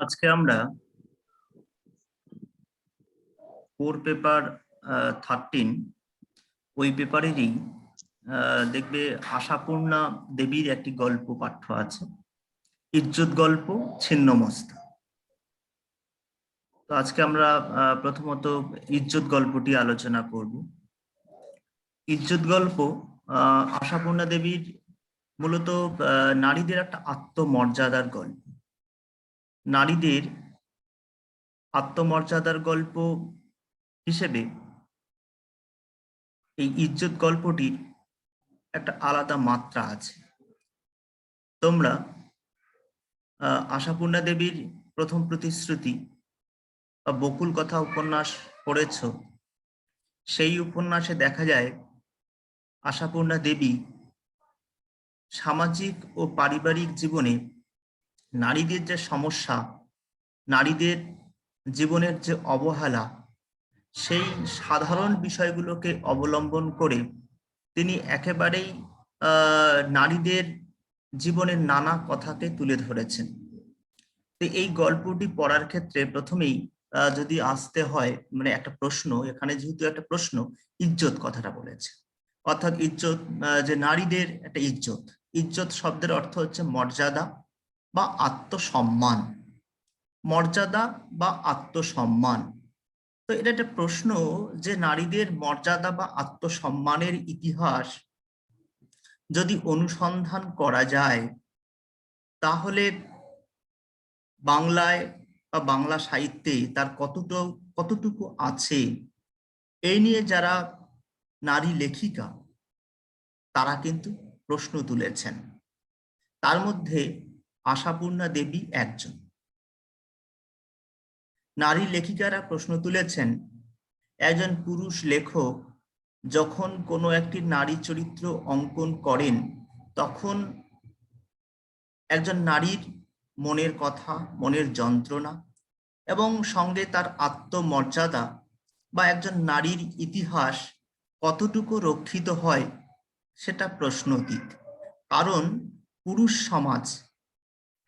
আজকে আমরা core paper 13 ওই পেপারেরই দেখবে আশাপূর্ণা দেবীর একটি গল্প পাঠ্য আছে, ইজ্জত গল্প ছিন্নমস্তা। তো আজকে আমরা প্রথমত ইজ্জত গল্পটি আলোচনা করব। ইজ্জত গল্প আশাপূর্ণা দেবীর মূলত নারীদের একটা আত্মমর্যাদার গল্প। নারীদের আত্মমর্যাদার গল্প হিসেবে এই ইজ্জত গল্পটির একটা আলাদা মাত্রা আছে। তোমরা আশাপূর্ণা দেবীর প্রথম প্রতিশ্রুতি বা বকুল কথা উপন্যাস পড়েছ। সেই উপন্যাসে দেখা যায় আশাপূর্ণা দেবী সামাজিক ও পারিবারিক জীবনে নারীদের যে সমস্যা, নারীদের জীবনের যে অবহেলা, সেই সাধারণ বিষয়গুলোকে অবলম্বন করে তিনি একেবারেই নারীদের জীবনের নানা কথাকে তুলে ধরেছেন। তো এই গল্পটি পড়ার ক্ষেত্রে প্রথমেই যদি আসতে হয়, মানে একটা প্রশ্ন, এখানে যেহেতু একটা প্রশ্ন, ইজ্জত কথাটা বলেছে, অর্থাৎ ইজ্জত, যে নারীদের একটা ইজ্জত। ইজ্জত শব্দের অর্থ হচ্ছে মর্যাদা বা আত্মসম্মান। মর্যাদা বা আত্মসম্মান। তো এটা একটা প্রশ্ন যে নারীদের মর্যাদা বা আত্মসম্মানের ইতিহাস যদি অনুসন্ধান করা যায়, তাহলে বাংলায় বা বাংলা সাহিত্যে তার কতটুকু আছে, এই নিয়ে যারা নারী লেখিকা তারা কিন্তু প্রশ্ন তুলেছেন। তার মধ্যে আশাপূর্ণা দেবী একজন। নারী লেখিকারা প্রশ্ন তুলেছেন, একজন পুরুষ লেখক যখন কোনো একটি নারী চরিত্র অঙ্কন করেন, তখন একজন নারীর মনের কথা, মনের যন্ত্রণা এবং সঙ্গে তার আত্মমর্যাদা বা একজন নারীর ইতিহাস কতটুকু রক্ষিত হয় সেটা প্রশ্নতীত। কারণ পুরুষ সমাজ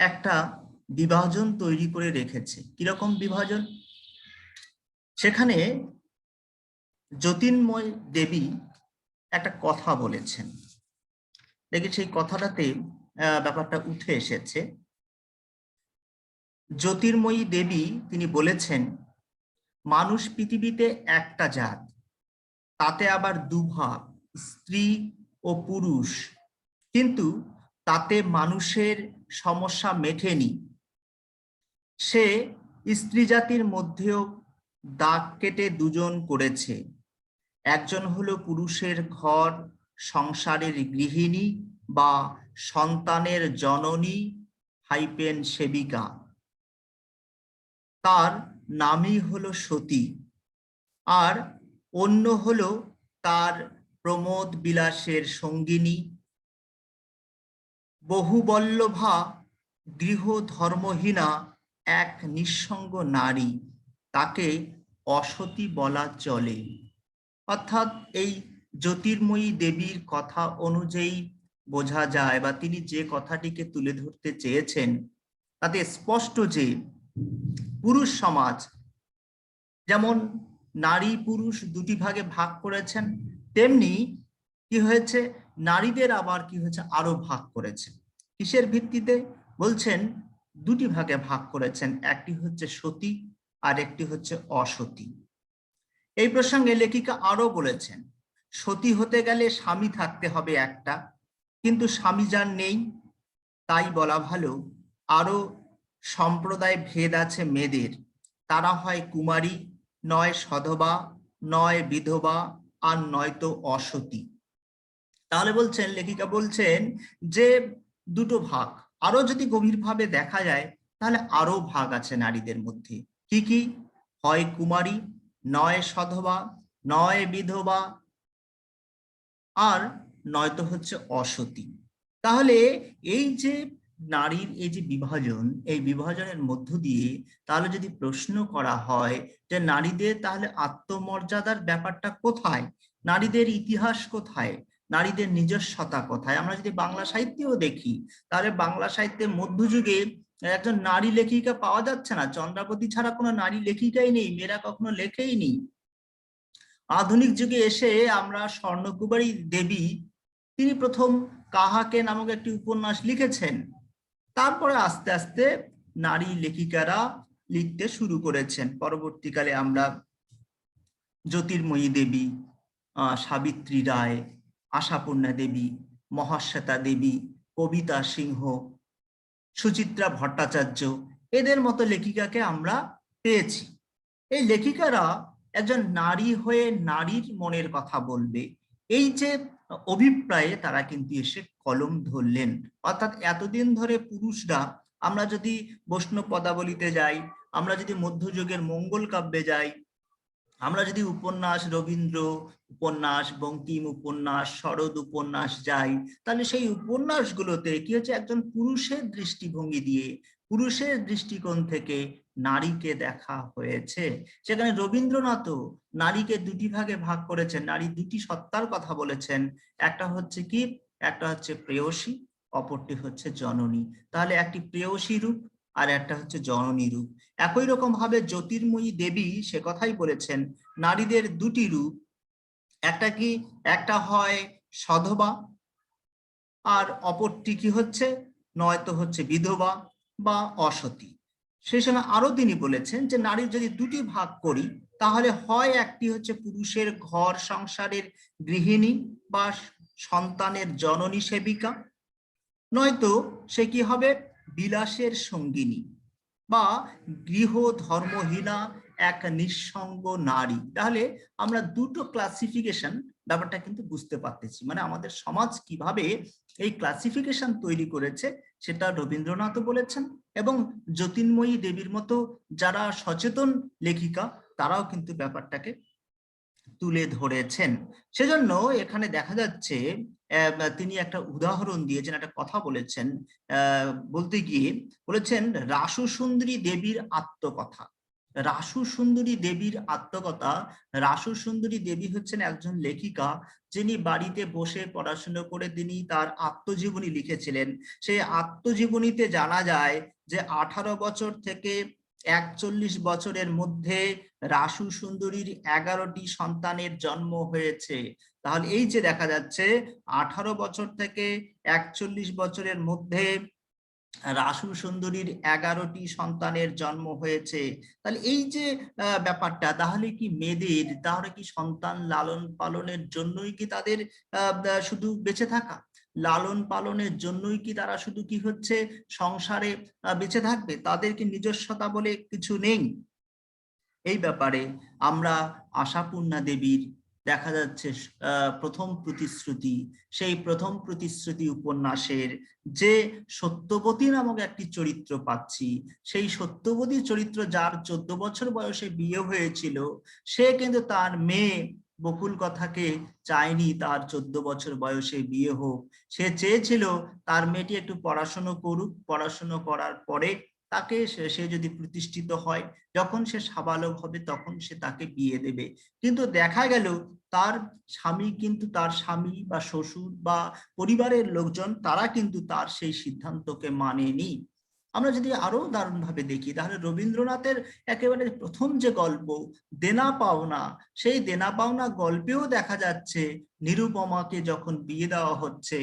একটা বিভাজন তৈরি করে রেখেছে। কিরকম বিভাজন? সেখানে জ্যোতির্ময় দেবী একটা কথা বলেছেন, দেখি সেই কথাটাতে ব্যাপারটা উঠে এসেছে। জ্যোতির্ময়ী দেবী তিনি বলেছেন, মানুষ পৃথিবীতে একটা জাত, তাতে আবার দুভাগ, স্ত্রী ও পুরুষ, কিন্তু তাতে মানুষের সমস্যা মেটেনি। সে স্ত্রী জাতির মধ্যেও দাগ কেটে দুজন করেছে। একজন হলো পুরুষের ঘর সংসারের গৃহিণী বা সন্তানের জননী সেবিকা, তার নামই হলো সতী। আর অন্য হলো তার প্রমোদ বিলাসের সঙ্গিনী, বহুবল্লভা গৃহ ধর্মহীনা এক নিঃসঙ্গ নারী, তাকে অসতী বলা চলে। অর্থাৎ এই জ্যোতির্ময়ী দেবীর কথা অনুযায়ী বোঝা যায়, বা তিনি যে কথাটিকে তুলে ধরতে চেয়েছেন তাতে স্পষ্ট যে পুরুষ সমাজ যেমন নারী পুরুষ দুটি ভাগে ভাগ করেছেন, তেমনি কি হয়েছে, নারীদের আবার কি হয়েছে, আরো ভাগ করেছেন। কিসের ভিত্তিতে? বলছেন দুটি ভাগে ভাগ করেছেন, একটি হচ্ছে সতী আর একটি হচ্ছে অসতী। এই প্রসঙ্গে লেখিকা আরো বলেছেন, সতী হতে গেলে স্বামী থাকতে হবে একটা, কিন্তু স্বামী যার নেই, তাই বলা ভালো আরো সম্প্রদায় ভেদ আছে মেয়েদের। তারা হয় কুমারী, নয় সধবা, নয় বিধবা, আর নয়তো অসতী। তাহলে বলছেন, লেখিকা বলছেন যে দুটো ভাগ, আরো যদি গভীরভাবে দেখা যায় তাহলে আরো ভাগ আছে নারীদের মধ্যে। কি কি? হয় কুমারী, নয় সধবা, নয় বিধবা, আর নয়তো হচ্ছে অসতী। তাহলে এই যে নারীর এই যে বিভাজন, এই বিভাজনের মধ্য দিয়ে তাহলে যদি প্রশ্ন করা হয় যে নারীদের তাহলে আত্মমর্যাদার ব্যাপারটা কোথায়, নারীদের ইতিহাস কোথায়, নারীদের নিজস্বতা কোথায়, আমরা যদি বাংলা সাহিত্যেও দেখি, তাহলে বাংলা সাহিত্যে মধ্যযুগে একজন নারী লেখিকা পাওয়া যাচ্ছে না, চন্দ্রাবতী ছাড়া কোনো নারী লেখিকাই নেই, মেয়েরা কখনো লেখেই নি। আধুনিক যুগে এসে আমরা স্বর্ণকুমারী দেবী, তিনি প্রথম কাহাকে নামক একটি উপন্যাস লিখেছেন। তারপরে আস্তে আস্তে নারী লেখিকারা লিখতে শুরু করেছেন। পরবর্তীকালে আমরা জ্যোতির্ময়ী দেবী, সাবিত্রী রায়, আশাপূর্ণা দেবী, মহাশ্বেতা দেবী, কবিতা সিংহ, সুচিত্রা ভট্টাচার্য, এদের মতো লেখিকাকে আমরা পেয়েছি। এই লেখিকারা একজন নারী হয়ে নারীর মনের কথা বলবে, এই যে অভিপ্রায়ে তারা কিন্তু এসে কলম ধরলেন। অর্থাৎ এতদিন ধরে পুরুষরা, আমরা যদি বৈষ্ণব পদাবলিতে যাই, আমরা যদি মধ্যযুগের মঙ্গল কাব্যে যাই, আমরা যদি উপন্যাস, রবীন্দ্র উপন্যাস, বঙ্কিম উপন্যাস, শরৎ উপন্যাস যাই, তাহলে সেই উপন্যাসগুলোতে কি হচ্ছে, একজন পুরুষের দৃষ্টিভঙ্গি দিয়ে, পুরুষের দৃষ্টিকোণ থেকে নারীকে দেখা হয়েছে। সেখানে রবীন্দ্রনাথও নারীকে দুটি ভাগে ভাগ করেছেন, নারী দুটি সত্তার কথা বলেছেন। একটা হচ্ছে কি, একটা হচ্ছে প্রেয়সী, অপরটি হচ্ছে জননী। তাহলে একটি প্রেয়সী রূপ আর একটা হচ্ছে জননী রূপ। একই রকম ভাবে জ্যোতির্ময়ী দেবী সে কথাই বলেছেন, নারীদের দুটি রূপ, একটা কি, একটা হয় সধবা, আর অপরটি কি হচ্ছে, নয়তো হচ্ছে বিধবা বা অসতী। সেই সময় আরো তিনি বলেছেন যে নারীর যদি দুটি ভাগ করি, তাহলে হয় একটি হচ্ছে পুরুষের ঘর সংসারের গৃহিণী বা সন্তানের জননী সেবিকা, নয়তো সে কি হবে, বিলাসের সঙ্গিনী বা গৃহ ধর্মহীনা এক নিঃসঙ্গ নারী। তাহলে আমরা দুটো ক্লাসিফিকেশন ব্যাপারটা কিন্তু বুঝতে পারতেছি, মানে আমাদের সমাজ কিভাবে এই ক্লাসিফিকেশন তৈরি করেছে সেটা রবীন্দ্রনাথও বলেছেন, এবং জ্যোতির্ময়ী দেবীর মতো যারা সচেতন লেখিকা তারাও কিন্তু ব্যাপারটাকে তুলে ধরেছেন। সেজন্য এখানে দেখা যাচ্ছে তিনি একটা উদাহরণ দিয়েছেন, একটা কথা বলেছেন, বলতে গিয়ে বলেছেন রাসু সুন্দরী দেবীর আত্মকথা। রাসু সুন্দরী দেবীর আত্মকথা। রাসু সুন্দরী দেবী হচ্ছেন একজন লেখিকা, যিনি বাড়িতে বসে পড়াশোনা করে তিনি তার আত্মজীবনী লিখেছিলেন। সেই আত্মজীবনীতে জানা যায় যে 18 বছর থেকে 41 বছরের মধ্যে রাসু সুন্দরীর 11টি সন্তানের জন্ম হয়েছে। তাহলে এই যে দেখা যাচ্ছে 18 বছর থেকে 41 বছরের মধ্যে রাসু সুন্দরীর 11টি সন্তানের জন্ম হয়েছে। তাহলে এই যে ব্যাপারটা, তাহলে কি মেয়েদের, তাহলে কি সন্তান লালন পালনের জন্যই কি তাদের শুধু বেঁচে থাকা, লালন পালনের জন্যই কি তারা শুধু কি হচ্ছে সংসারে বেঁচে থাকবে, তাদের কি নিজস্বতা বলে কিছু নেই? এই ব্যাপারে আমরা আশাপূর্ণা দেবীর দেখা যাচ্ছে প্রথম প্রতিশ্রুতি, সেই প্রথম প্রতিশ্রুতি উপন্যাসের যে সত্যবতী নামক একটি চরিত্র পাচ্ছি, সেই সত্যবতী চরিত্র যার 14 বছর বয়সে বিয়ে হয়েছিল, সে কিন্তু তার মেয়ে বকুল কথাকে চায়নি তার 14 বছর বয়সে বিয়ে হোক। সে চেয়েছিল তার মেয়েটি একটু পড়াশোনা করুক, পড়াশোনা করার পরে তাকে সে যদি প্রতিষ্ঠিত হয়, যখন সে সাবালক হবে তখন সে তাকে বিয়ে দেবে। কিন্তু দেখা গেল তার স্বামী কিন্তু, তার স্বামী বা শ্বশুর বা পরিবারের লোকজন তারা কিন্তু তার সেই সিদ্ধান্তকে মানেনি। আমরা যদি আরো দারুণ ভাবে দেখি, তাহলে রবীন্দ্রনাথের একেবারে প্রথম যে গল্প দেনা পাওনা, সেই দেনা পাওনা গল্পেও দেখা যাচ্ছে নিরুপমাকে যখন বিয়ে দেওয়া হচ্ছে,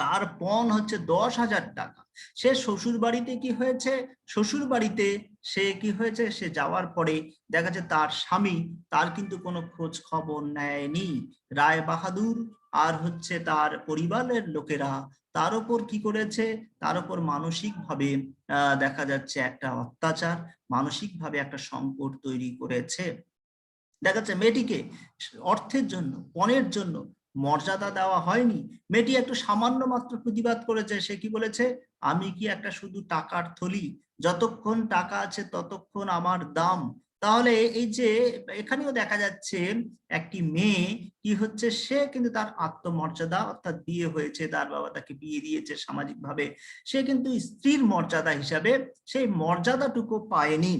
তার পণ হচ্ছে 10,000 টাকা। সে শ্বশুর বাড়িতে কি হয়েছে, শ্বশুর বাড়িতে সে কি হয়েছে, সে যাওয়ার পরে দেখা যাচ্ছে তার স্বামী তার কিন্তু কোনো খোঁজ খবর নেয়নি। রায় বাহাদুর আর হচ্ছে তার পরিবারের লোকেরা তার উপর কি করেছে, তার উপর মানসিক ভাবে দেখা যাচ্ছে একটা অত্যাচার, মানসিক ভাবে একটা সংকট তৈরি করেছে। দেখা যাচ্ছে মেয়েটিকে অর্থের জন্য, পণের জন্য মর্যাদা দেওয়া হয়নি। মেয়েটি একটু সামান্য মাত্র প্রতিবাদ করেছে, সে কি বলেছে, আমি কি একটা শুধু টাকার থলি, যতক্ষণ টাকা আছে ততক্ষণ আমার দাম। তাহলে এই যে এখানেও দেখা যাচ্ছে একটি মেয়ে কি হচ্ছে, সে কিন্তু তার আত্মমর্যাদা, অর্থাৎ বিয়ে হয়েছে, তার বাবা তাকে বিয়ে দিয়েছে সামাজিক ভাবে, সে কিন্তু স্ত্রীর মর্যাদা হিসাবে সেই মর্যাদাটুকু পায়নি।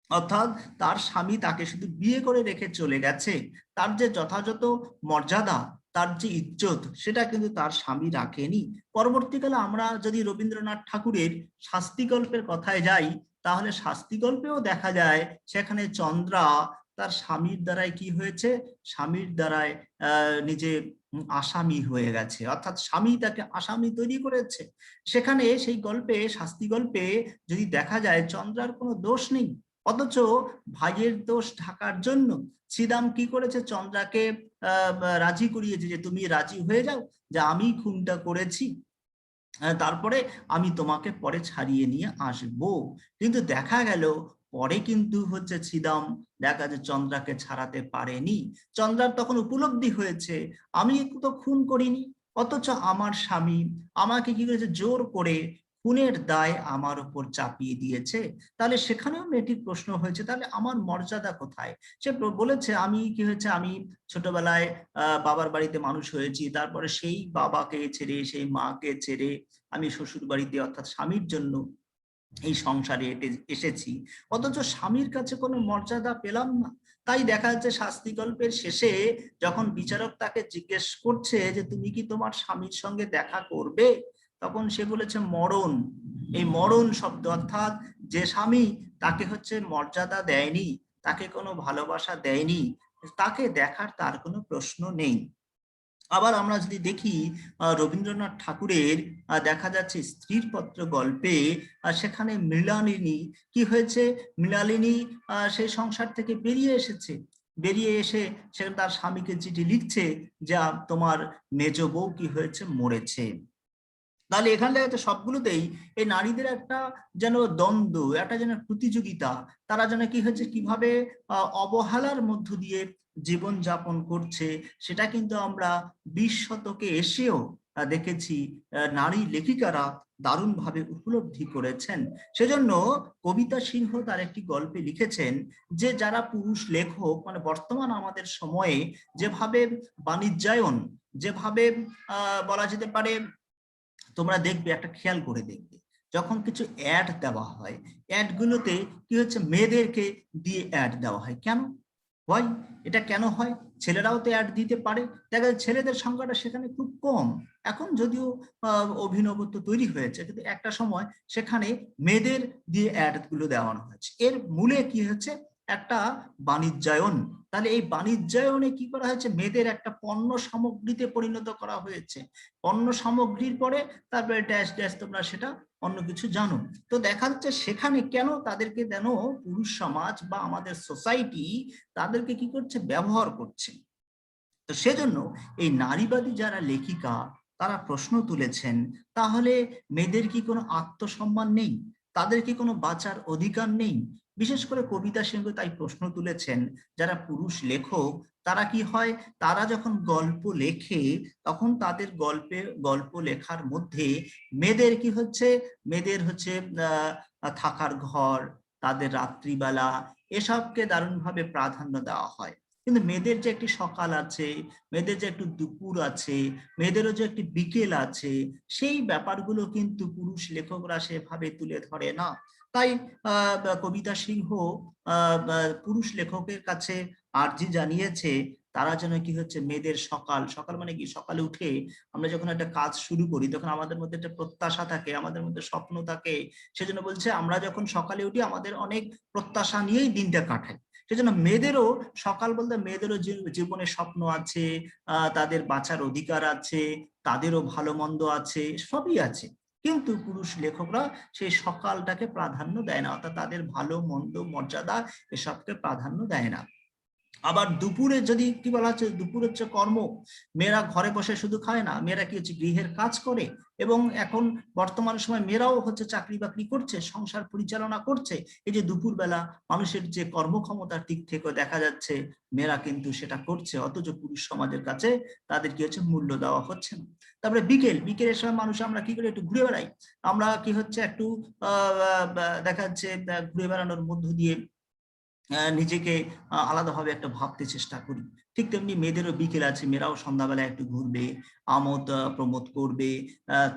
অর্থাৎ তার স্বামী তাকে শুধু বিয়ে করে রেখে চলে গেছে, তার যে যথাযথ মর্যাদা, তার যে ইজ্জত সেটা কিন্তু তার স্বামী রাখেনি। পরবর্তীকালে আমরা যদি রবীন্দ্রনাথ ঠাকুরের শাস্তি গল্পের কথায় যাই, তাহলে শাস্তি গল্পেও দেখা যায় সেখানে চন্দ্রা তার স্বামীর দ্বারাই কি হয়েছে, স্বামীর দ্বারাই নিজে আসামি হয়ে গেছে, অর্থাৎ স্বামী তাকে আসামি তৈরি করেছে। সেখানে সেই গল্পে, শাস্তি গল্পে যদি দেখা যায় চন্দ্রার কোনো দোষ নেই, অথচ ভাইয়ের দোষ ঢাকার জন্য শ্রীরাম কি করেছে, চন্দ্রাকে রাজি করিয়েছে যে তুমি রাজি হয়ে যাও যে আমি খুনটা করেছি, তারপরে আমি তোমাকে পরে ছাড়িয়ে নিয়ে আসবো। কিন্তু দেখা গেল পরে কিন্তু হচ্ছে শ্রীরাম দেখা যায় চন্দ্রাকে ছাড়াতে পারেনি। চন্দ্রার তখন উপলব্ধি হয়েছে আমি তো খুন করিনি, অথচ আমার স্বামী আমাকে কি করেছে, জোর করে খুনের দায় আমার উপর চাপিয়ে দিয়েছে। তাহলে সেখানেও মেয়েটির প্রশ্ন হয়েছে তাহলে আমার মর্যাদা কোথায়। সে বলেছে আমি কি হয়েছে, আমি ছোটবেলায় বাবার বাড়িতে মানুষ হয়েছি, তারপরে সেই বাবাকে ছেড়ে সেই মাকে ছেড়ে আমি শ্বশুর বাড়িতে অর্থাৎ স্বামীর জন্য এই সংসারে এসেছি, অথচ স্বামীর কাছে কোনো মর্যাদা পেলাম না। তাই দেখা যাচ্ছে শাস্তি গল্পের শেষে যখন বিচারক তাকে জিজ্ঞেস করছে যে তুমি কি তোমার স্বামীর সঙ্গে দেখা করবে, তখন সে বলেছে মরণ। এই মরণ শব্দ অর্থাৎ যে স্বামী তাকে হচ্ছে মর্যাদা দেয়নি, তাকে কোনো ভালোবাসা দেয়নি, তাকে দেখার তার কোনো প্রশ্ন নেই। আবার আমরা যদি দেখি রবীন্দ্রনাথ ঠাকুরের দেখা যাচ্ছে স্ত্রীর পত্র গল্পে সেখানে মৃণালিনী কি হয়েছে, মৃণালিনী সেই সংসার থেকে বেরিয়ে এসেছে, বেরিয়ে এসে সে তার স্বামীকে চিঠি লিখছে যা তোমার মেজ বউ কি হয়েছে, মরেছে। তাহলে এখানে দেখা যাচ্ছে সবগুলোতেই এই নারীদের একটা যেন দ্বন্দ্ব, একটা যেন প্রতিযোগিতা, তারা যেন কি হচ্ছে কিভাবে অবহেলার মধ্য দিয়ে জীবন যাপন করছে, সেটা কিন্তু আমরা 20 শতকে এসেও দেখেছি নারী লেখিকারা দারুণভাবে উপলব্ধি করেছেন। সেজন্য কবিতা সিংহ তার একটি গল্পে লিখেছেন যে যারা পুরুষ লেখক মানে বর্তমান আমাদের সময়ে যেভাবে বাণিজ্যায়ন, যেভাবে বলা যেতে পারে, তোমরা দেখবে একটা খেয়াল করে দেখবে যখন কিছু অ্যাড দেওয়া হয়, অ্যাড গুলোতে কি হচ্ছে, মেয়েদেরকে দিয়ে অ্যাড দেওয়া হয়। কেন হয় এটা, কেন হয়? ছেলেরাও তো অ্যাড দিতে পারে, দেখা যায় ছেলেদের সংখ্যাটা সেখানে খুব কম। এখন যদিও অভিনবত্ব তৈরি হয়েছে, কিন্তু একটা সময় সেখানে মেয়েদের দিয়ে অ্যাড গুলো দেওয়ানো হয়েছে। এর মূলে কি হচ্ছে, একটা বাণিজ্যায়ন। তাহলে এই বাণিজ্যায়নে কি করা হয়েছে, মেয়েদের একটা পণ্য সামগ্রীতে পরিণত করা হয়েছে। পণ্য সামগ্রীর পরে তারপরে ড্যাশ ড্যাশ তোমরা সেটা অন্য কিছু জানো। তো দেখা যাচ্ছে সেখানে কেন তাদেরকে যেন পুরুষ সমাজ বা আমাদের সোসাইটি তাদেরকে কি করছে, ব্যবহার করছে। তো সেজন্য এই নারীবাদী যারা লেখিকা তারা প্রশ্ন তুলেছেন, তাহলে মেয়েদের কি কোনো আত্মসম্মান নেই, তাদের কি কোনো বাঁচার অধিকার নেই? বিশেষ করে কবিতা সিংহ তাই প্রশ্ন তুলেছেন যারা পুরুষ লেখক তারা কি হয়, তারা যখন গল্প লেখে তখন তাদের গল্প লেখার মধ্যে মেয়েদের কি হচ্ছে, মেয়েদের হচ্ছে থাকার ঘর, তাদের রাত্রিবেলা, এসবকে দারুণভাবে প্রাধান্য দেওয়া হয়। কিন্তু মেয়েদের যে একটি সকাল আছে, মেয়েদের যে একটু দুপুর আছে, মেয়েদেরও যে একটি বিকেল আছে, সেই ব্যাপারগুলো কিন্তু পুরুষ লেখকরা সেভাবে তুলে ধরে না। তাই কবিতা সিংহ পুরুষ লেখকের কাছে আর্জি জানিয়েছে তারা যেন কি হচ্ছে, মেয়েদের সকাল, সকাল মানে কি, সকালে উঠে আমরা যখন একটা কাজ শুরু করি তখন আমাদের মধ্যে একটা প্রত্যাশা থাকে, আমাদের মধ্যে স্বপ্ন থাকে। সেজন্য বলছে আমরা যখন সকালে উঠি আমাদের অনেক প্রত্যাশা নিয়েই দিনটা কাটাই। সেজন্য মেয়েদেরও সকাল বলতে মেয়েদেরও জীবনে স্বপ্ন আছে, তাদের বাঁচার অধিকার আছে, তাদেরও ভালো মন্দ আছে, সবই আছে। কিন্তু পুরুষ লেখকরা সেই সকালটাকে প্রাধান্য দেয় না, অর্থাৎ তাদের ভালো মন্দ মর্যাদা এসবকে প্রাধান্য দেয় না। আবার দুপুরে যদি কি বলা হচ্ছে, দুপুর হচ্ছে কর্ম, মেয়েরা ঘরে বসে শুধু খায় না, মেয়েরা কি হচ্ছে গৃহের কাজ করে, এবং এখন বর্তমান সময় মেয়েরাও হচ্ছে চাকরি বাকরি করছে, সংসার পরিচালনা করছে। এই যে দুপুরবেলা মানুষের যে কর্মক্ষমতার দিক থেকে দেখা যাচ্ছে মেয়েরা কিন্তু সেটা করছে, অথচ পুরুষ সমাজের কাছে তাদের কি হচ্ছে, মূল্য দেওয়া হচ্ছে না। তারপরে বিকেলের সময় মানুষ আমরা কি করি, একটু ঘুরে বেড়াই, আমরা কি হচ্ছে একটু দেখা যাচ্ছে ঘুরে বেড়ানোর মধ্য দিয়ে নিজেকে আলাদাভাবে একটা ভাবতে চেষ্টা করি। ঠিক তেমনি মেয়েদেরও বিকেল আছে, মেয়েরাও সন্ধ্যাবেলায় একটু ঘুরবে, আমোদ প্রমোদ করবে,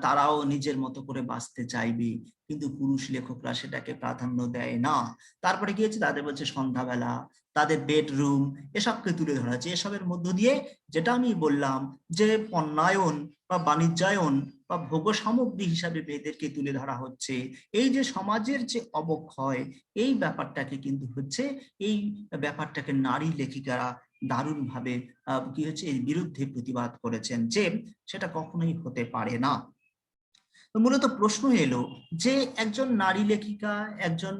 তারাও নিজের মতো করে বাঁচতে চাইবে, কিন্তু পুরুষ লেখকরা সেটাকে প্রাধান্য দেয় না। তারপরে কি হচ্ছে, তাদের বলছে সন্ধ্যাবেলা, তাদের বেডরুম, এসবকে তুলে ধরা হচ্ছে। এসবের মধ্য দিয়ে যেটা আমি বললাম যে পণ্যায়ন বা বাণিজ্যায়ন বা ভোগ সামগ্রী হিসাবে মেয়েদেরকে তুলে ধরা হচ্ছে। এই যে সমাজের যে অবক্ষয়, এই ব্যাপারটাকে কিন্তু হচ্ছে, এই ব্যাপারটাকে নারী লেখিকারা দারুণভাবে কি হচ্ছে এর বিরুদ্ধে প্রতিবাদ করেছেন যে সেটা কখনোই হতে পারে না। মূলত প্রশ্ন এলো যে একজন নারী লেখিকা, একজন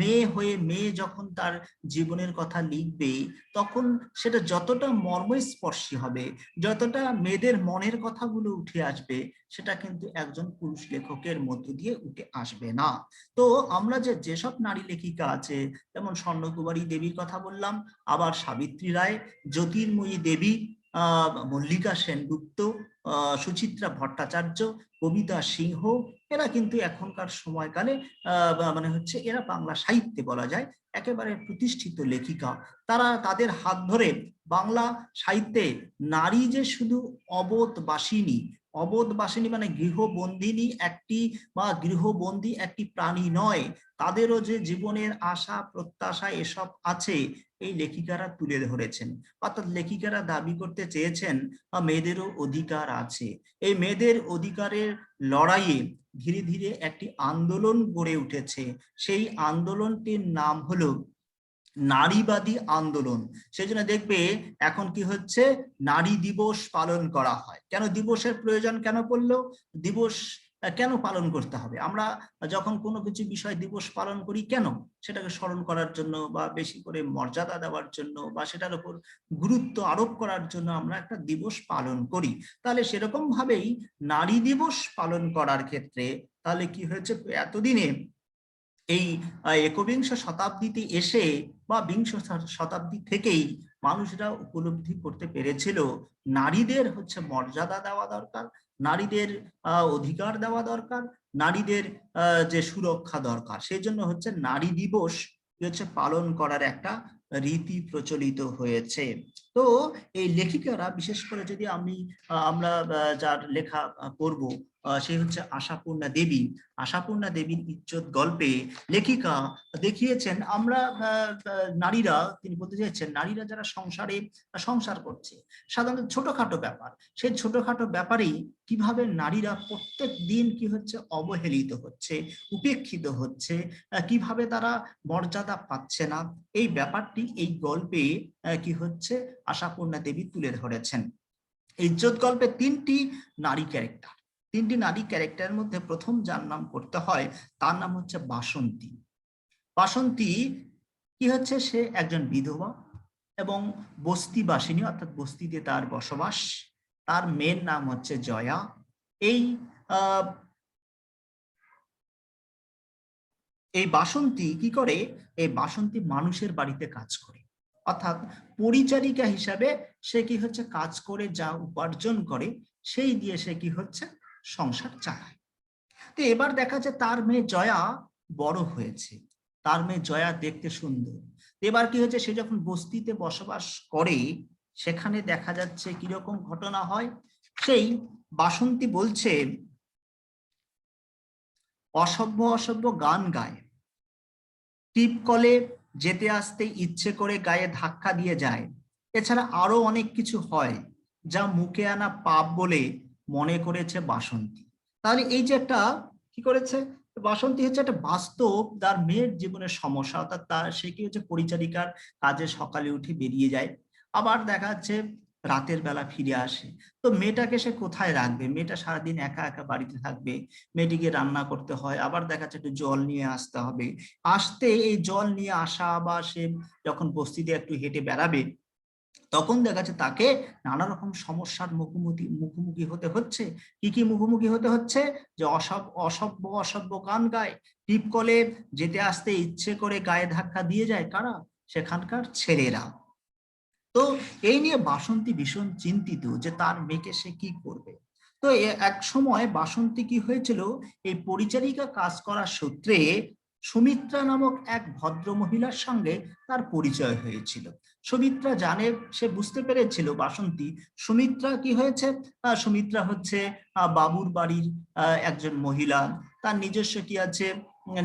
মেয়ে হয়ে মেয়ে যখন তার জীবনের কথা লিখবে, তখন সেটা যতটা মর্মস্পর্শী হবে, যতটা মেয়েদের মনের কথাগুলো উঠে আসবে, সেটা কিন্তু একজন পুরুষ লেখকের মধ্য দিয়ে উঠে আসবে না। তো আমরা যেসব নারী লেখিকা আছে, যেমন স্বর্ণকুমারী দেবীর কথা বললাম, আবার সাবিত্রী রায়, জ্যোতির্ময়ী দেবী, মল্লিকা সেনগুপ্ত, সুচিত্রা ভট্টাচার্য, কবিতা সিংহ, এরা কিন্তু এখনকার সময়কালে মানে হচ্ছে এরা বাংলা সাহিত্যে বলা যায় একেবারে প্রতিষ্ঠিত লেখিকা। তারা, তাদের হাত ধরে বাংলা সাহিত্যে নারী যে শুধু অবোধবাসিনী, অবোধবাসিনী মানে গৃহবন্দিনী একটি বা গৃহবন্দী একটি প্রাণী নয়, তাদেরও যে জীবনের আশা প্রত্যাশা এসব আছে, এই লেখিকারা তুলে ধরেছেন। অর্থাৎ লেখিকারা দাবি করতে চেয়েছেন মেয়েদেরও অধিকার আছে। এই মেয়েদের অধিকারের লড়াইয়ে ধীরে ধীরে একটি আন্দোলন গড়ে উঠেছে। সেই আন্দোলনটির নাম হলো নারীবাদী আন্দোলন। সেই জন্য দেখবে এখন কি হচ্ছে, নারী দিবস পালন করা হয়। কেন দিবসের প্রয়োজন কেন পড়লো? দিবস কেন পালন করতে হবে? আমরা যখন কোনো কিছু বিষয় দিবস পালন করি কেন? সেটাকে স্মরণ করার জন্য, বা বেশি করে মর্যাদা দেওয়ার জন্য, বা সেটার উপর গুরুত্ব আরোপ করার জন্য আমরা একটা দিবস পালন করি। তাহলে সেরকম ভাবেই নারী দিবস পালন করার ক্ষেত্রে তাহলে কি হয়েছে, এতদিনে এই একবিংশ শতাব্দীতে এসে বা বিংশ শতাব্দী থেকেই মানুষরা উপলব্ধি করতে পেরেছিল নারীদের হচ্ছে মর্যাদা দেওয়া দরকার, নারীদের অধিকার দেওয়া দরকার, নারীদের যে সুরক্ষা দরকার। সেই জন্য হচ্ছে নারী দিবস হচ্ছে পালন করার একটা রীতি প্রচলিত হয়েছে। তো এই লেখিকারা বিশেষ করে যদি আমরা যার লেখা পড়ব, সে হচ্ছে আশাপূর্ণা দেবী। আশাপূর্ণা দেবীর ইজ্জত গল্পে লেখিকা দেখিয়েছেন আমরা নারীরা, তিনি বলতে চাইছেন নারীরা যারা সংসার করছে, সাধারণত ছোটখাটো ব্যাপার, সেই ছোটখাটো ব্যাপারেই কিভাবে নারীরা প্রত্যেক দিন কি হচ্ছে অবহেলিত হচ্ছে, উপেক্ষিত হচ্ছে, কিভাবে তারা মর্যাদা পাচ্ছে না, এই ব্যাপারটি এই গল্পে কি হচ্ছে আশাপূর্ণা দেবী তুলে ধরেছেন। ইজ্জত গল্পে তিনটি নারী ক্যারেক্টারের মধ্যে প্রথম যার নাম করতে হয় তার নাম হচ্ছে বাসন্তী। বাসন্তী কি হচ্ছে, সে একজন বিধবা এবং বস্তিবাসিনী, অর্থাৎ বস্তিতে তার বসবাস। তার মেয়ের নাম হচ্ছে জয়া। এই বাসন্তী কি করে, এই বাসন্তী মানুষের বাড়িতে কাজ করে, অর্থাৎ পরিচারিকা হিসাবে সে কি হচ্ছে কাজ করে যা উপার্জন করে সেই দিয়ে সে কি হচ্ছে সংসার চালায়। তো এবার দেখা যায় তার মেয়ে জয়া বড় হয়েছে, তার মেয়ে জয়া দেখতে সুন্দর। এবার কি হচ্ছে, সে যখন বস্তিতে বসবাস করে সেখানে দেখা যাচ্ছে কিরকম ঘটনা হয়। সেই বাসন্তী বলছে অসভ্য অসভ্য গান গায়, টিপ কলে যেতে আসতে ইচ্ছে করে গায়ে ধাক্কা দিয়ে যায়, এছাড়া আরো অনেক কিছু হয় যা মুখে আনা পাপ বলে মনে করেছে বাসন্তী। তাহলে এই যে একটা কি করেছে, বাসন্তী হচ্ছে একটা বাস্তব তার মেয়ের জীবনের সমস্যা, অর্থাৎ সে কি হচ্ছে পরিচারিকার কাজে সকালে উঠে বেরিয়ে যায়, আবার দেখা যাচ্ছে রাতের বেলা ফিরে আসে। তো মেয়েটাকে সে কোথায় রাখবে? মেয়েটা সারাদিন একা একা বাড়িতে থাকবে, মেয়েটিকে রান্না করতে হয়, আবার দেখা যাচ্ছে একটু জল নিয়ে আসতে হবে। আসতে এই জল নিয়ে আসা, বা সে যখন বস্তিতে একটু হেঁটে বেড়াবে তখন দেখা যাচ্ছে তাকে নানা রকম সমস্যার মুখোমুখি হতে হচ্ছে। কি কি মুখোমুখি হতে হচ্ছে? যে অসভ্য অসভ্য গান গায়, টিপ কলে যেতে আসতে ইচ্ছে করে গায়ে ধাক্কা দিয়ে যায়, কারা? সেখানকার ছেলেরা। তো এই নিয়ে বাসন্তী ভীষণ চিন্তিত যে তার মেয়েকে সে কি করবে। তো এক সময় বাসন্তী কি হয়েছিল, এই পরিচারিকা কাজ করার সূত্রে সুমিত্রা নামক এক ভদ্র মহিলার সঙ্গে তার পরিচয় হয়েছিল। সুমিত্রা জানে, সে বুঝতে পেরেছিল বাসন্তী, সুমিত্রা কি হয়েছে, সুমিত্রা হচ্ছে বাবুর বাড়ির একজন মহিলা, তার নিজস্ব কি আছে,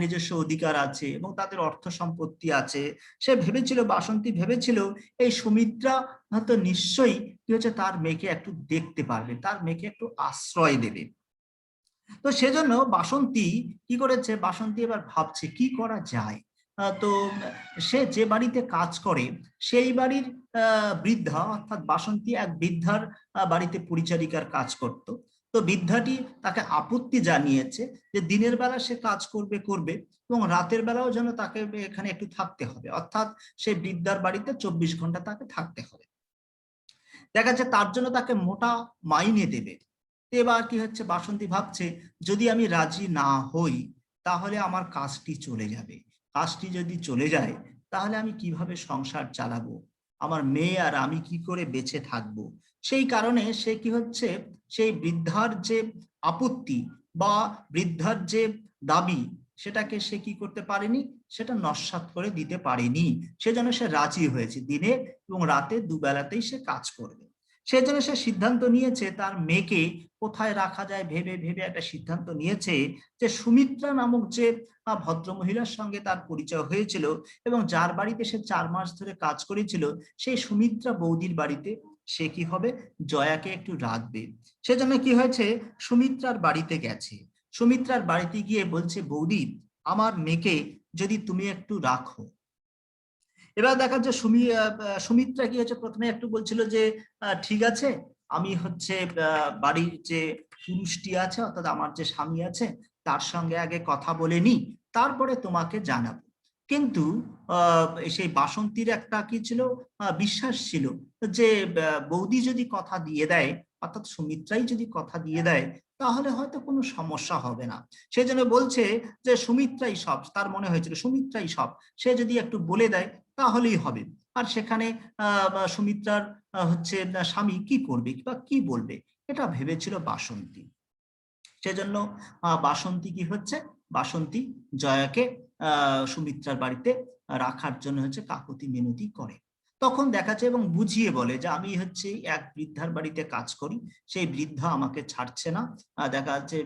নিজস্ব অধিকার আছে এবং তাদের অর্থ সম্পত্তি আছে। সে ভেবেছিল, বাসন্তী ভেবেছিল এই সুমিত্রা হয়তো নিশ্চয়ই কি হচ্ছে তার মেয়েকে একটু দেখতে পারবে, তার মেয়েকে একটু আশ্রয় দেবে। তো সেজন্য বাসন্তী কি করেছে, বাসন্তী এবার ভাবছে কি করা যায়। তো সে যে বাড়িতে কাজ করে সেই বাড়ির বৃদ্ধা, অর্থাৎ বাসন্তী এক বৃদ্ধার বাড়িতে পরিচারিকার কাজ করত। তো বৃদ্ধাটি তাকে আপত্তি জানিয়েছে যে দিনের বেলা সে কাজ করবে করবে এবং রাতের বেলাও যেন তাকে এখানে একটু থাকতে হবে, অর্থাৎ সেই বৃদ্ধার বাড়িতে 24 ঘন্টা তাকে থাকতে হবে। দেখা যাচ্ছে তার জন্য তাকে মোটা মাইনে দেবে। এবার কি হচ্ছে, বাসন্তী ভাবছে যদি আমি রাজি না হই তাহলে আমার কাজটি চলে যাবে, কাজটি যদি চলে যায় তাহলে আমি কিভাবে সংসার চালাবো, আমার মেয়ে আর আমি কি করে বেঁচে থাকবো। সেই কারণে সে কি হচ্ছে, সেই বৃদ্ধার যে আপত্তি বা বৃদ্ধার যে দাবি সেটাকে সে কি করতে পারেনি, সেটা নস্যাৎ করে দিতে পারেনি। সেজন্য সে রাজি হয়েছে, দিনে এবং রাতে দুবেলাতেই সে কাজ করবে। সেজন্য সে সিদ্ধান্ত নিয়েছে তার মেয়েকে কোথায় রাখা যায়, ভেবে ভেবে একটা সিদ্ধান্ত নিয়েছে যে সুমিত্রা নামক যে ভদ্রমহিলার সঙ্গে তার পরিচয় হয়েছিল এবং যার বাড়িতে সে 4 মাস ধরে কাজ করেছিল, সেই সুমিত্রা বৌদির বাড়িতে সে কি হবে, জয়াকে একটু রাখবে। সেজন্য কি হয়েছে, সুমিত্রার বাড়িতে গেছে। সুমিত্রার বাড়িতে গিয়ে বলছে, বৌদি আমার মেয়েকে যদি তুমি একটু রাখো। এবার দেখা যাচ্ছে সুমিত্রা কি হচ্ছে, প্রথমে একটু বলছিল যে ঠিক আছে, আমি হচ্ছে বাড়ির যে পুরুষটি আছে, অর্থাৎ আমার যে স্বামী আছে তার সঙ্গে আগে কথা বলে নি, তারপরে তোমাকে জানাবো। কিন্তু সেই বাসন্তীর একটা কি ছিল, বিশ্বাস ছিল যে বৌদি যদি কথা দিয়ে দেয়, অর্থাৎ সুমিত্রাই যদি কথা দিয়ে দেয় তাহলে হয়তো কোনো সমস্যা হবে না। সেজন্য বলছে যে সুমিত্রাই সব, তার মনে হয়েছিল সুমিত্রাই সব, সে যদি একটু বলে দেয় তাহলেই হবে। আর সেখানে সুমিত্রার হচ্ছে স্বামী কি করবে বা কি বলবে, এটা ভেবেছিল বাসন্তী। সেজন্য বাসন্তী কি হচ্ছে, বাসন্তী জয়াকে সুমিত্রার বাড়িতে রাখার জন্য হচ্ছে কাকুতি মিনতি করে। তখন দেখা যায় এবং বুঝিয়ে বলে যে আমি হচ্ছে এক বৃদ্ধার বাড়িতে কাজ করি, সেই বৃদ্ধা আমাকে ছাড়ছে না। দেখা যাচ্ছে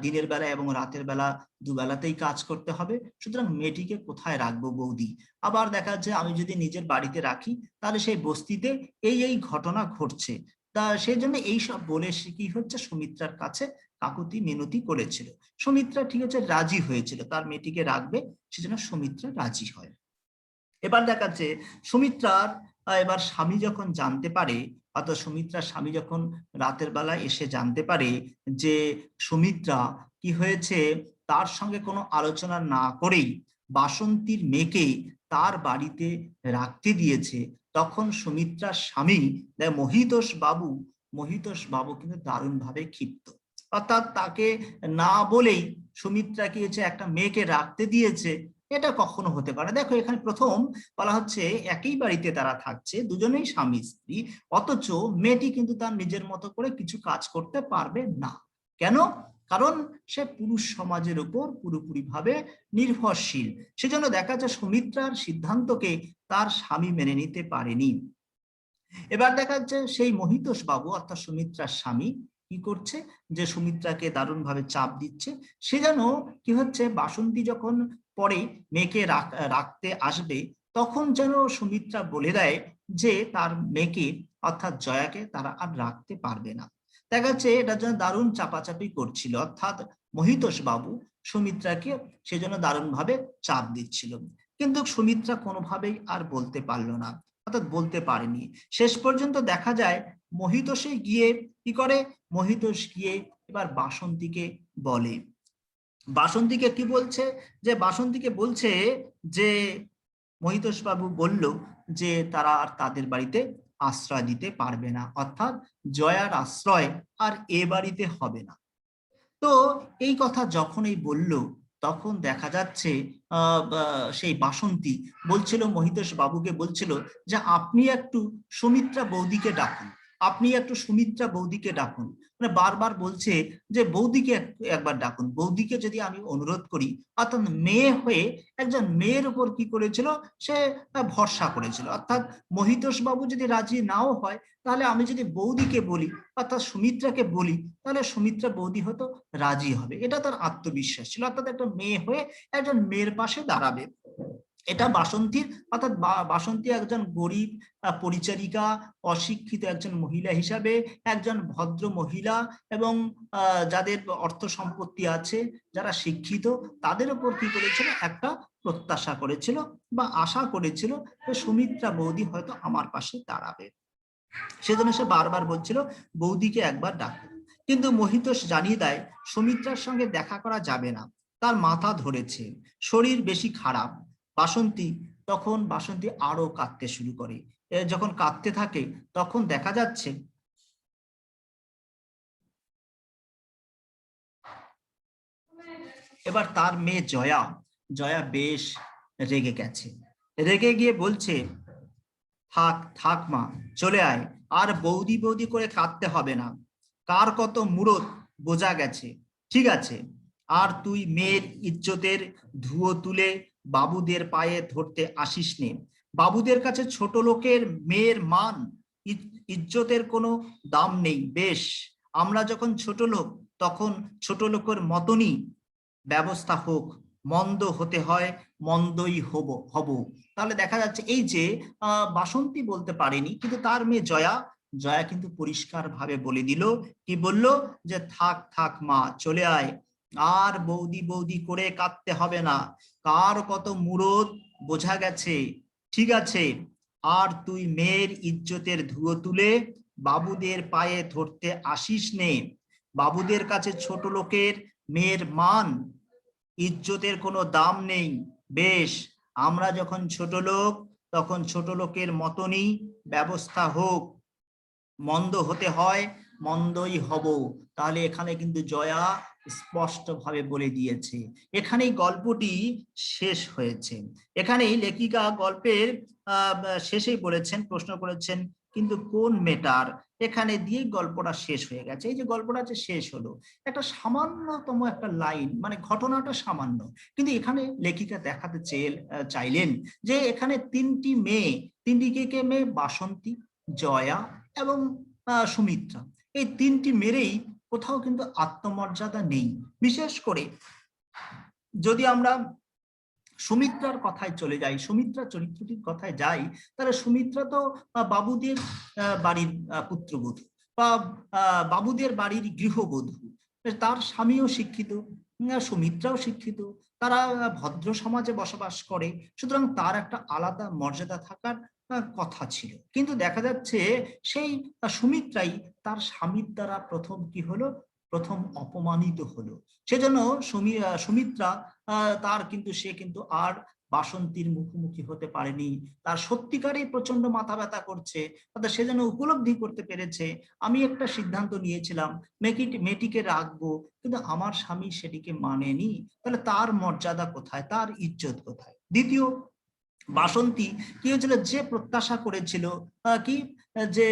দিনের বেলা এবং রাতের বেলা দুবেলাতেই কাজ করতে হবে, সুতরাং মেয়েটিকে কোথায় রাখবো বৌদি। আবার দেখা যাচ্ছে আমি যদি নিজের বাড়িতে রাখি তাহলে সেই বস্তিতে এই ঘটনা ঘটছে। তা সেই জন্য এইসব বলে সে কি হচ্ছে সুমিত্রার কাছে কাকুতি মিনতি করেছিল। সুমিত্রা ঠিক আছে রাজি হয়েছিল, তার মেয়েটিকে রাখবে, সেজন্য সুমিত্রা রাজি হয়। এবার দেখাচ্ছে সুমিত্রার এবার স্বামী যখন জানতে পারে, অর্থাৎ সুমিত্রার স্বামী যখন রাতের বেলা এসে জানতে পারে যে সুমিত্রা কি হয়েছে, তার সঙ্গে কোনো আলোচনা না করেই বাসন্তীর মেয়েকে তার বাড়িতে রাখতে দিয়েছে, তখন সুমিত্রার স্বামী মহিতোষ বাবু কিন্তু দারুণভাবে ক্ষিপ্ত। অর্থাৎ তাকে না বলেই সুমিত্রা কি হচ্ছে একটা মেয়েকে রাখতে দিয়েছে, এটা কখনো হতে পারে। দেখো এখানে প্রথম বলা হচ্ছে একই বাড়িতে তারা থাকছে, দুজনেই স্বামী স্ত্রী, অথচ মেয়েটি কিন্তু তার নিজের মতো করে কিছু কাজ করতে পারবে না। কেন? কারণ সে পুরুষ সমাজের উপর পুরোপুরি ভাবে নির্ভরশীল। সেজন্য দেখা যায় সুমিত্রার সিদ্ধান্তকে তার স্বামী মেনে নিতে পারেনি। এবার দেখা যাচ্ছে সেই মহিতোষ বাবু অর্থাৎ সুমিত্রার স্বামী কি করছে, যে সুমিত্রাকে দারুণভাবে চাপ দিচ্ছে। সে যেন কি হচ্ছে, বাসন্তী যখন পরে মেয়েকে রাখতে আসবে তখন যেন সুমিত্রা বলে দেয় যে তার মেয়েকে অর্থাৎ জয়াকে তারা আর রাখতে পারবে না। দেখা যাচ্ছে এটা যেন দারুণ চাপাচাপি করছিল, অর্থাৎ মহিতোষ বাবু সুমিত্রাকে সেজন্য দারুণভাবে চাপ দিচ্ছিল। কিন্তু সুমিত্রা কোনোভাবেই আর বলতে পারলো না, অর্থাৎ বলতে পারেনি। শেষ পর্যন্ত দেখা যায় মহিতোষে গিয়ে কি করে, মহিতোষ গিয়ে এবার বাসন্তীকে বলে, বাসন্তীকে কি বলছে, যে বাসন্তীকে বলছে যে মহিতোষ বাবু বলল যে তারা আর তাদের বাড়িতে আশ্রয় দিতে পারবে না, অর্থাৎ জয়ার আশ্রয় আর এ বাড়িতে হবে না। তো এই কথা যখনই বলল তখন দেখা যাচ্ছে সেই বাসন্তী বলছিল, মহিতোষ বাবুকে বলছিল যে আপনি একটু সুমিত্রা বৌদিকে ডাকুন, আপনি একটু সুমিত্রা বৌদিকে ডাকুন। মানে বারবার বলছে যে বৌদিকে একবার ডাকুন। বৌদিকে যদি আমি অনুরোধ করি, অর্থাৎ মেয়ে হয়ে একজন মেয়ের উপর কি করেছিল, সে ভরসা করেছিল। অর্থাৎ মহিতোষ বাবু যদি রাজি নাও হয়, তাহলে আমি যদি বৌদিকে বলি, অর্থাৎ সুমিত্রাকে বলি, তাহলে সুমিত্রা বৌদি হয়তো রাজি হবে। এটা তার আত্মবিশ্বাস ছিল, অর্থাৎ একটা মেয়ে হয়ে একজন মেয়ের পাশে দাঁড়াবে। এটা বাসন্তীর, অর্থাৎ বাসন্তী একজন গরিব পরিচারিকা, অশিক্ষিত একজন মহিলা হিসাবে, একজন ভদ্র মহিলা এবং যাদের অর্থ সম্পত্তি আছে, যারা শিক্ষিত, তাদের উপর কি করেছিল, একটা প্রত্যাশা করেছিল বা আশা করেছিল যে সুমিত্রা বৌদি হয়তো আমার পাশে দাঁড়াবে। সেজন্য সে বারবার বলছিল বৌদিকে একবার ডাকো। কিন্তু মহিতোষ জানিয়ে দেয় সুমিত্রার সঙ্গে দেখা করা যাবে না, তার মাথা ধরেছে, শরীর বেশি খারাপ। বাসন্তী আরো কাঁদতে শুরু করে। যখন কাঁদতে থাকে তখন দেখা যাচ্ছে এবার তার মেয়ে জয়া বেশ রেগে গেছে। রেগে গিয়ে বলছে, থাক থাক মা, চলে আয়, আর বৌদি বৌদি করে কাঁদতে হবে না, কার কত মুরত বোঝা গেছে, ঠিক আছে। আর তুই মেয়ের ইজ্জতের ধুয়ো তুলে বাবুদের পায়ে ধরতে আসিস নে। বাবুদের কাছে ছোট লোকের মেয়ের মান ইজ্জতের কোনো দাম নেই। বেশ, আমরা যখন ছোট লোক, তখন ছোট লোকের মতনই ব্যবস্থা হোক, মন্দ হতে হয় মন্দই হব। তাহলে দেখা যাচ্ছে এই যে বাসন্তী বলতে পারেনি, কিন্তু তার মেয়ে জয়া কিন্তু পরিষ্কার ভাবে বলে দিল, কি বলল, যে থাক থাক মা, চলে আয়, আর বৌদি বৌদি করে কাঁদতে হবে না, কার কত মুরত বোঝা গেছে, ঠিক আছে। আর তুই মেয়ের ইজ্জতের ধুয়ো তুলে বাবুদের পায়ে ধরতে আসিস নে। বাবুদের কাছে ছোট লোকের মেয়ের মান ইজ্জতের কোনো দাম নেই। বেশ, আমরা যখন ছোট লোক, তখন ছোট লোকের মতনই ব্যবস্থা হোক, মন্দ হতে হয় মন্দই হব। তাহলে এখানে কিন্তু জয়া স্পষ্ট ভাবে বলে দিয়েছে। এখানেই গল্পটি শেষ হয়েছে। এখানেই লেখিকা গল্পের শেষেই বলেছেন, প্রশ্ন করেছেন, কিন্তু কোন মেটার, এখানে দিয়ে গল্পটা শেষ হয়ে গেছে। এই যে গল্পটা যে শেষ হলো, একটা সামান্যতম একটা লাইন, মানে ঘটনাটা সামান্য, কিন্তু এখানে লেখিকা দেখাতে চাইলেন যে এখানে তিনটি কে মেয়ে, বাসন্তী, জয়া এবং সুমিত্রা, এই তিনটি মেয়েরই কোথাও কিন্তু আত্মমর্যাদা নেই। বিশেষ করে যদি আমরা সুমিত্রার কথায় চলে যাই, সুমিত্রা চরিত্রটির কথায় যাই, তাহলে সুমিত্রা তো বাবুদের বাড়ির পুত্রবধূ বা বাবুদের বাড়ির গৃহবধূ। তার স্বামীও শিক্ষিত, সুমিত্রাও শিক্ষিত, তারা ভদ্র সমাজে বসবাস করে, সুতরাং তার একটা আলাদা মর্যাদা থাকার কথা ছিল। কিন্তু দেখা যাচ্ছে সেই সুমিত্রাই তার স্বামীর দ্বারা প্রথম অপমানিত হলো। সেজন্য সুমিত্রা সে কিন্তু আর বাসন্তীর মুখোমুখি হতে পারেনি। তার সত্যিকারেই প্রচন্ড মাথা ব্যথা করছে, অর্থাৎ সে যেন উপলব্ধি করতে পেরেছে, আমি একটা সিদ্ধান্ত নিয়েছিলাম মেয়েটিকে রাখবো, কিন্তু আমার স্বামী সেটিকে মানেনি, তাহলে তার মর্যাদা কোথায়, তার ইজ্জত কোথায়। দ্বিতীয়, বাসন্তী কি হয়েছিল, যে প্রত্যাশা করেছিল কি, যে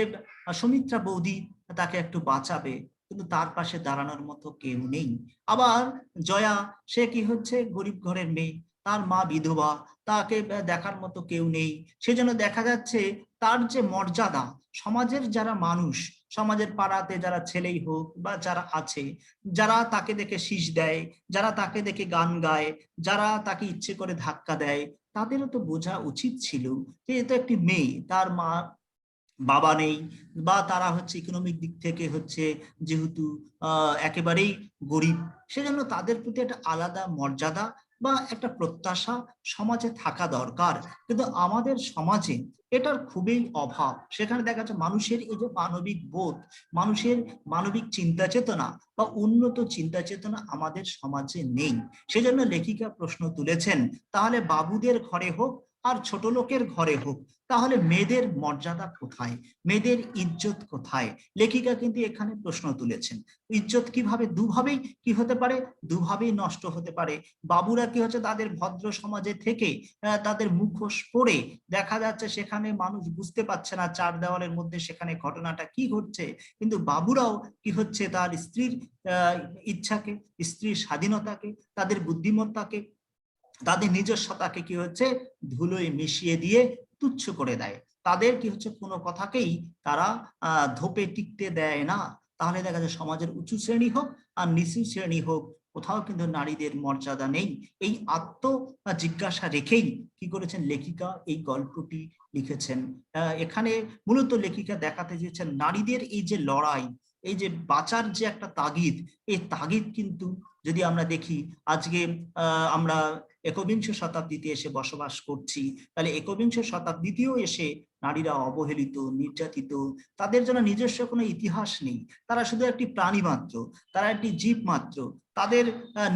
সুমিত্রা বৌদি তাকে একটু বাঁচাবে, কিন্তু তার পাশে দাঁড়ানোর মতো কেউ নেই। আবার জয়া, সে কি হচ্ছে, গরিব ঘরের মেয়ে, তার মা বিধবা, তাকে দেখার মতো কেউ নেই। সেজন্য দেখা যাচ্ছে তার যে মর্যাদা, সমাজের যারা মানুষ, সমাজের পাড়াতে যারা ছেলেই হোক বা যারা আছে, যারা তাকে দেখে শীষ দেয়, যারা তাকে দেখে গান গায়, যারা তাকে ইচ্ছে করে ধাক্কা দেয়, তাদেরও তো বোঝা উচিত ছিল যে এটা একটি মেয়ে, তার মা বাবা নেই, বা তারা হচ্ছে ইকোনমিক দিক থেকে হচ্ছে যেহেতু একেবারেই গরিব, সেজন্য তাদের প্রতি একটা আলাদা মর্যাদা বা একটা প্রত্যাশা সমাজে থাকা দরকার। কিন্তু আমাদের সমাজে এটার খুবই অভাব। সেখানে দেখা যাচ্ছে মানুষের এই যে মানবিক বোধ, মানুষের মানবিক চিন্তা চেতনা বা উন্নত চিন্তা চেতনা আমাদের সমাজে নেই। সেজন্য লেখিকা প্রশ্ন তুলেছেন, তাহলে বাবুদের ঘরে হোক আর ছোট লোকের ঘরে হোক, তাহলে মেয়েদের মর্যাদা কোথায়, মেয়েদের ইজ্জত কোথায়? লেখিকা কিন্তু এখানে প্রশ্ন তুলেছেন। ইজ্জত কিভাবে, দুভাবেই কি হতে পারে, দুভাবেই নষ্ট হতে পারে। বাবুরা কি হচ্ছে, তাদের ভদ্র সমাজে থেকে তাদের মুখোশ পরে দেখা যাচ্ছে সেখানে মানুষ বুঝতে পারছে না চার দেওয়ালের মধ্যে সেখানে ঘটনাটা কি ঘটছে, কিন্তু বাবুরাও কি হচ্ছে তার স্ত্রীর ইচ্ছাকে, স্ত্রীর স্বাধীনতাকে, তাদের বুদ্ধিমত্তাকে, তাদের নিজস্বতাকে কি হচ্ছে ধুলোয় মিশিয়ে দিয়ে তুচ্ছ করে দেয়। তাদের কি হচ্ছে কোনো কথাকেই তারা ধোপে টিকতে দেয় না। তাহলে দেখা যায় সমাজের উঁচু শ্রেণী হোক আর নিচু শ্রেণী হোক, কোথাও কিন্তু নারীদের মর্যাদা নেই। এই আত্ম জিজ্ঞাসা রেখেই কি করেছেন লেখিকা এই গল্পটি লিখেছেন। এখানে মূলত লেখিকা দেখাতে চেয়েছেন নারীদের এই যে লড়াই, এই যে বাঁচার যে একটা তাগিদ, এই তাগিদ কিন্তু যদি আমরা দেখি আজকে আমরা একবিংশ শতাব্দীতে এসে বসবাস করছি, তাহলে একবিংশ শতাব্দীতেও এসে নারীরা অবহেলিত, নির্যাতিত, তাদের জন্য নিজস্ব কোনো ইতিহাস নেই, তারা শুধু একটি প্রাণী মাত্র, তারা একটি জীব মাত্র, তাদের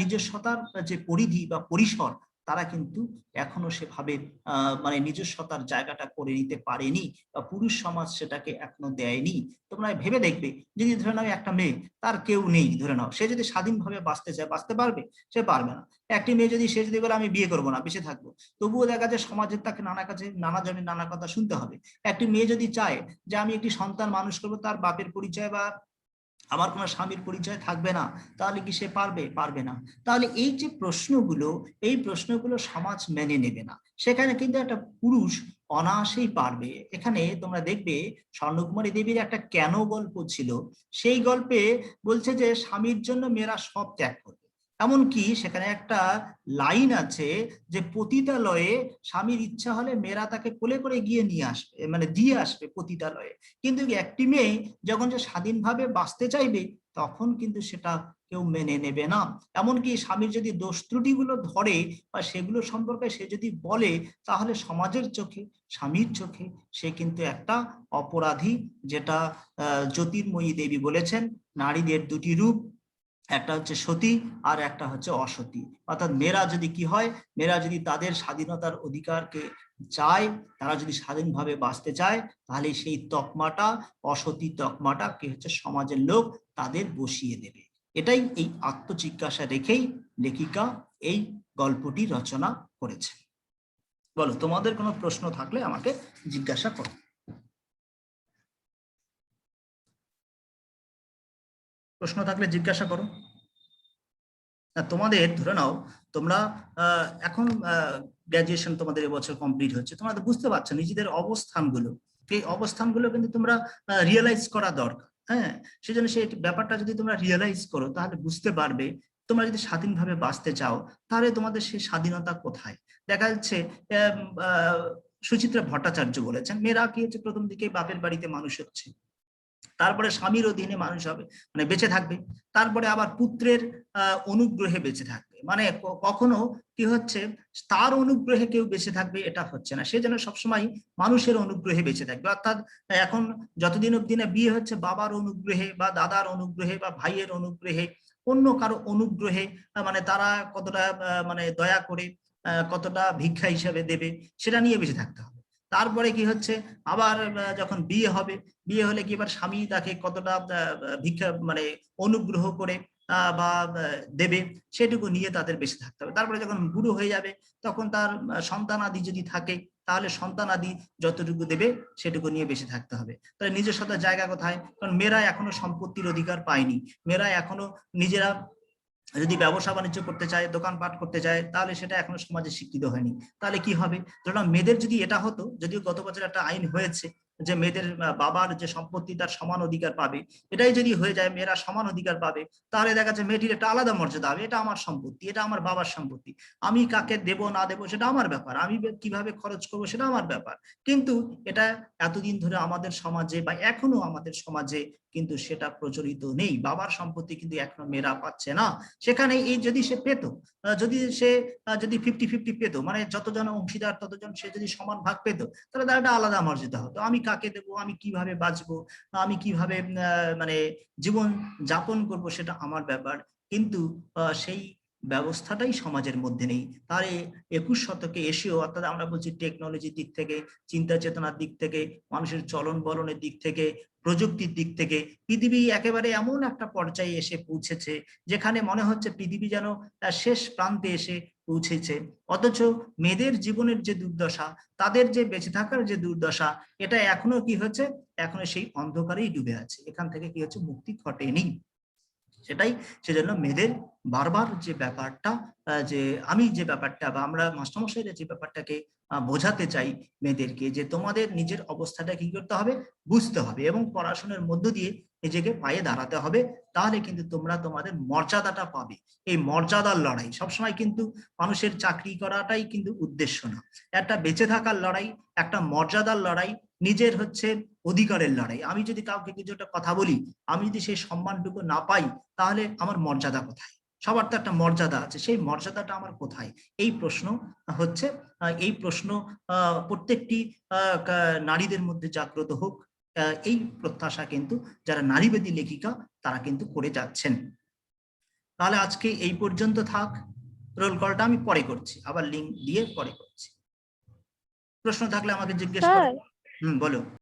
নিজস্বতার যে পরিধি বা পরিসর তারা কিন্তু এখনো সেভাবে মানে নিজস্বতার জায়গাটা করে নিতে পারেনি, বা পুরুষ সমাজ সেটাকে এখনো দেয়নি। তোমরা ভেবে দেখবে, যদি ধরে নাও একটা মেয়ে, তার কেউ নেই, ধরে নাও সে যদি স্বাধীনভাবে বাঁচতে চায়, বাঁচতে পারবে? সে পারবে না। একটি মেয়ে যদি, সে যদি বলে আমি বিয়ে করবো না, বেঁচে থাকবো, তবুও দেখা যায় সমাজের তাকে নানা কাছে, নানা জনে নানা কথা শুনতে হবে। একটি মেয়ে যদি চায় যে আমি একটি সন্তান মানুষ করবো, তার বাপের পরিচয় বা আমার কোনো স্বামীর পরিচয় থাকবে না, তাহলে কি সে পারবে? পারবে না। তাহলে এই যে প্রশ্নগুলো, এই প্রশ্নগুলো সমাজ মেনে নেবে না। সেখানে কিন্তু একটা পুরুষ অনায়াসেই পারবে। এখানে তোমরা দেখবে স্বর্ণকুমারী দেবীর একটা কেন গল্প ছিল, সেই গল্পে বলছে যে স্বামীর জন্য মেয়েরা সব ত্যাগ করবে। এমনকি সেখানে একটা লাইন আছে যে পতিতালয়ে স্বামীর ইচ্ছা হলে মেয়েরা তাকে কোলে করে গিয়ে নিয়ে আসবে, মানে দিয়ে আসবে পতিতালয়ে। কিন্তু একটি মেয়ে যখন সে স্বাধীনভাবে বাঁচতে চাইবে, তখন কিন্তু সেটা কেউ মেনে নেবে না। এমনকি স্বামীর যদি দোষ ত্রুটিগুলো ধরে বা সেগুলো সম্পর্কে সে যদি বলে, তাহলে সমাজের চোখে, স্বামীর চোখে সে কিন্তু একটা অপরাধী। যেটা জ্যোতির্ময়ী দেবী বলেছেন, নারীদের দুটি রূপ, একটা হচ্ছে সতী আর একটা হচ্ছে অসতী। অর্থাৎ মেয়েরা যদি কি হয়, মেয়েরা যদি তাদের স্বাধীনতার অধিকারকে চায়, তারা যদি স্বাধীনভাবে বাঁচতে চায়, তাহলে সেই তকমাটা, অসতী তকমাটা কি হচ্ছে সমাজের লোক তাদের বসিয়ে দেবে। এটাই এই আত্মজিজ্ঞাসা রেখেই লেখিকা এই গল্পটি রচনা করেছে। বলো, তোমাদের কোনো প্রশ্ন থাকলে আমাকে জিজ্ঞাসা করো। প্রশ্ন থাকলে জিজ্ঞাসা করো। তোমাদের ধরে নাও, তোমরা এখন গ্রাজুয়েশন তোমাদের এবছর কমপ্লিট হচ্ছে, তোমরা তো বুঝতে পারছো নিজেদের অবস্থানগুলো, এই অবস্থানগুলো কিন্তু তোমরা রিয়েলাইজ করা দরকার। হ্যাঁ, সেজন্য সেই ব্যাপারটা যদি তোমরা রিয়েলাইজ করো, তাহলে বুঝতে পারবে তোমরা যদি স্বাধীনভাবে বাঁচতে চাও, তাহলে তোমাদের সেই স্বাধীনতা কোথায়। দেখা যাচ্ছে সুচিত্রা ভট্টাচার্য বলেছেন, মেয়েরা কি হচ্ছে প্রথম দিকে বাপের বাড়িতে মানুষ হচ্ছে, তারপরে স্বামীর অধীনে মানুষ হবে, মানে বেঁচে থাকবে, তারপরে আবার পুত্রের অনুগ্রহে বেঁচে থাকবে, মানে কখনো কি হচ্ছে তার অনুগ্রহে কেউ বেঁচে থাকবে এটা হচ্ছে না, সে যেন সবসময় মানুষের অনুগ্রহে বেঁচে থাকবে। অর্থাৎ এখন যতদিন অব্দি না বিয়ে হচ্ছে বাবার অনুগ্রহে বা দাদার অনুগ্রহে বা ভাইয়ের অনুগ্রহে, অন্য কারো অনুগ্রহে, মানে তারা কতটা মানে দয়া করে কতটা ভিক্ষা হিসাবে দেবে, সেটা নিয়ে বেঁচে থাকতে হবে। তারপরে কি হচ্ছে আবার যখন বিয়ে হবে, বিয়ে হলে কি এবার স্বামী তাকে কতটা ভিক্ষা মানে অনুগ্রহ করে বা দেবে, সেটুকু নিয়ে তাদের বেঁচে থাকতে হবে। তারপরে যখন বুড়ো হয়ে যাবে, তখন তার সন্তানাদি যদি থাকে, তাহলে সন্তানাদি যতটুকু দেবে সেটুকু নিয়ে বেঁচে থাকতে হবে। তাহলে নিজস্বতার জায়গা কোথায়? কারণ মেয়েরা এখনো সম্পত্তির অধিকার পায়নি, মেয়েরা এখনো নিজেরা যদি ব্যবসা বাণিজ্য করতে চায়, দোকানপাট করতে চায়, তাহলে সেটা এখনো সমাজে স্বীকৃত হয়নি। তাহলে কি হবে? ধরুন মেয়েদের যদি এটা হতো, যদিও গত বছর একটা আইন হয়েছে যে মেয়েদের বাবার যে সম্পত্তি তার সমান অধিকার পাবে, এটাই যদি হয়ে যায় মেয়েরা সমান অধিকার পাবে, তাহলে দেখা যাচ্ছে মেয়েটির একটা আলাদা মর্যাদা হবে, এটা আমার সম্পত্তি, এটা আমার বাবার সম্পত্তি, আমি কাকে দেব না দেব সেটা আমার ব্যাপার, আমি কিভাবে খরচ করবো সেটা আমার ব্যাপার। কিন্তু এটা এতদিন ধরে আমাদের সমাজে বা এখনো আমাদের সমাজে কিন্তু সেটা প্রচলিত নেই। বাবার সম্পত্তি কিন্তু এখনো মেয়েরা পাচ্ছে না। সেখানে এই যদি সে পেত, যদি সে যদি 50-50 পেত, মানে যতজন অংশীদার ততজন সে যদি সমান ভাগ পেত, তাহলে তার একটা আলাদা মর্যাদা হতো। আমি কাকে দেবো, আমি কিভাবে বাঁচবো, আমি কিভাবে মানে জীবন যাপন করব, সেটা আমার ব্যাপার। কিন্তু সেই ব্যবস্থাটাই সমাজের মধ্যে নেই। তার 21 শতকে এসেও, অর্থাৎ আমরা বলছি টেকনোলজির দিক থেকে, চিন্তা চেতনার দিক থেকে, মানুষের চলন বলনের দিক থেকে, প্রযুক্তির দিক থেকে পৃথিবী একেবারে এমন একটা পর্যায়ে এসে পৌঁছেছে যেখানে মনে হচ্ছে পৃথিবী যেন তার শেষ প্রান্তে এসে পৌঁছেছে। অথচ মেয়েদের জীবনের যে দুর্দশা, তাদের যে বেঁচে থাকার যে দুর্দশা, এটা এখনো কি হচ্ছে, এখনো সেই অন্ধকারেই ডুবে আছে। এখান থেকে কি হচ্ছে, মুক্তি ঘটেনি। সেটাই, সেজন্য মেয়েদের বারবার যে ব্যাপারটা, যে আমি যে ব্যাপারটা বা আমরা মাস্টারমশাইরা যে ব্যাপারটাকে বোঝাতে চাই মেয়েদেরকে, যে তোমাদের নিজের অবস্থাটা কি করতে হবে, বুঝতে হবে এবং পড়াশোনার মধ্য দিয়ে নিজেকে পায়ে দাঁড়াতে হবে। তাহলে কিন্তু তোমরা তোমাদের মর্যাদাটা পাবে। এই মর্যাদার লড়াই সবসময় কিন্তু, মানুষের চাকরি করাটাই কিন্তু উদ্দেশ্য না। একটা বেঁচে থাকার লড়াই, একটা মর্যাদার লড়াই, নিজের হচ্ছে অধিকারের লড়াই। আমি যদি কাউকে কিছু একটা কথা বলি, আমি যদি সেই সম্মানটুকু না পাই, তাহলে আমার মর্যাদা কোথায়? সবার তো একটা মর্যাদা আছে, সেই মর্যাদাটা আমার কোথায়? এই প্রশ্ন হচ্ছে, এই প্রশ্ন প্রত্যেকটি নারীদের মধ্যে জাগ্রত হোক, এই প্রত্যাশা কিন্তু যারা নারীবাদী লেখিকা তারা কিন্তু করে যাচ্ছেন। তাহলে আজকে এই পর্যন্ত থাক। রোল কলটা আমি পরে করছি, আবার লিঙ্ক দিয়ে পরে করছি। প্রশ্ন থাকলে আমাকে জিজ্ঞেস করো। স্যার, বলো।